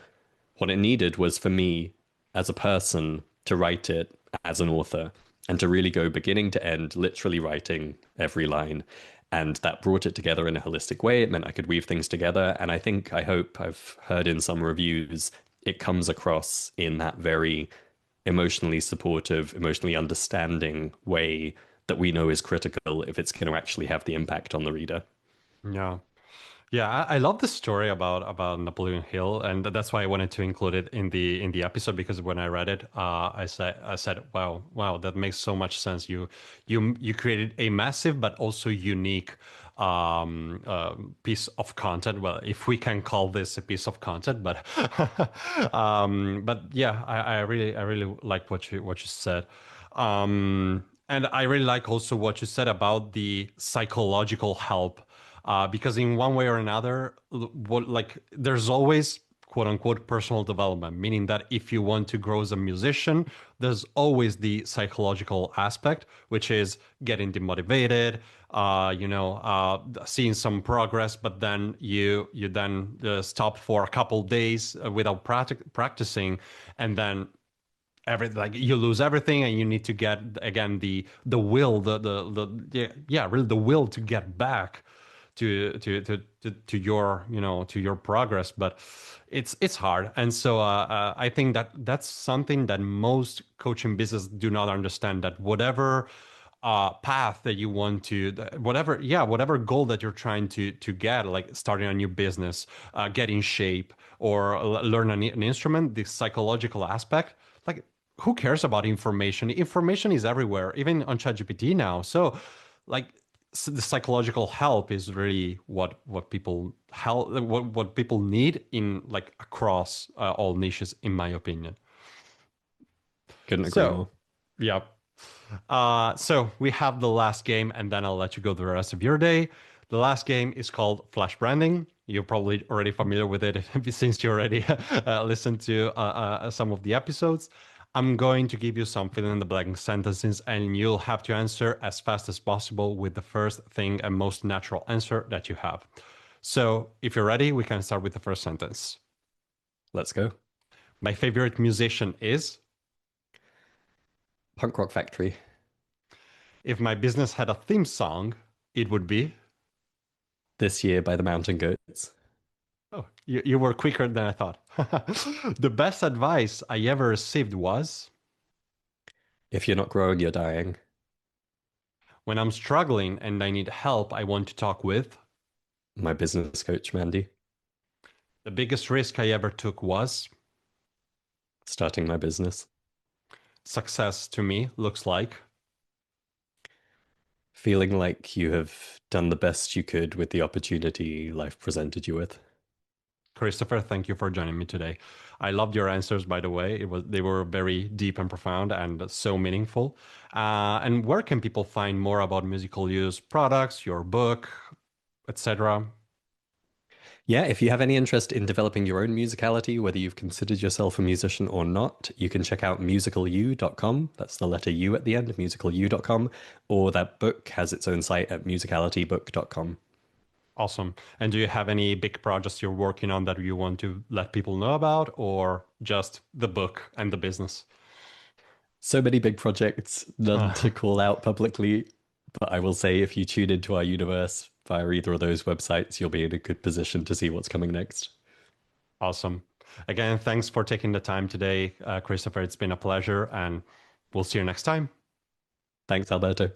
What it needed was for me as a person to write it as an author and to really go beginning to end, literally writing every line. And that brought it together in a holistic way. It meant I could weave things together. And I hope I've heard in some reviews, it comes across in that very emotionally supportive, emotionally understanding way that we know is critical if it's going to actually have the impact on the reader. Yeah. Yeah, I love the story about Napoleon Hill, and that's why I wanted to include it in the episode because when I read it, I said, wow, that makes so much sense. You created a massive but also unique piece of content. Well, if we can call this a piece of content, but yeah, I really like what you said. And I really like also what you said about the psychological help, because in one way or another, what like there's always quote unquote personal development, meaning that if you want to grow as a musician, there's always the psychological aspect, which is getting demotivated, seeing some progress, but then you then stop for a couple days without practicing, and then like you lose everything, and you need to get again the will, yeah, really the will to get back to your to your progress. But it's hard, and so I think that that's something that most coaching business do not understand, that whatever path that you want to, whatever goal that you're trying to get, like starting a new business, get in shape, or learn an instrument, the psychological aspect, like who cares about information? Information is everywhere, even on ChatGPT now. So like the psychological help is really what people what people need in like across all niches, in my opinion. Couldn't agree So more. yeah. So we have the last game, and then I'll let you go the rest of your day. The last game is called Flash Branding. You're probably already familiar with it since you already listened to some of the episodes. I'm going to give you some fill in the blank sentences, and you'll have to answer as fast as possible with the first thing and most natural answer that you have. So if you're ready, we can start with the first sentence. Let's go. My favorite musician is. Punk Rock Factory. If my business had a theme song, it would be. This Year by the Mountain Goats. Oh, you were quicker than I thought. The best advice I ever received was. If you're not growing, you're dying. When I'm struggling and I need help, I want to talk with. My business coach, Mandy. The biggest risk I ever took was. Starting my business. Success to me looks like. Feeling like you have done the best you could with the opportunity life presented you with. Christopher, thank you for joining me today. I loved your answers, by the way. They were very deep and profound and so meaningful. And where can people find more about musical use products, your book, etc.? Yeah, if you have any interest in developing your own musicality, whether you've considered yourself a musician or not, you can check out musicalu.com. That's the letter U at the end, musicalu.com. Or that book has its own site at musicalitybook.com. Awesome. And do you have any big projects you're working on that you want to let people know about, or just the book and the business? So many big projects, none to call out publicly. But I will say, if you tune into our universe via either of those websites, you'll be in a good position to see what's coming next. Awesome. Again, thanks for taking the time today, Christopher. It's been a pleasure, and we'll see you next time. Thanks, Alberto.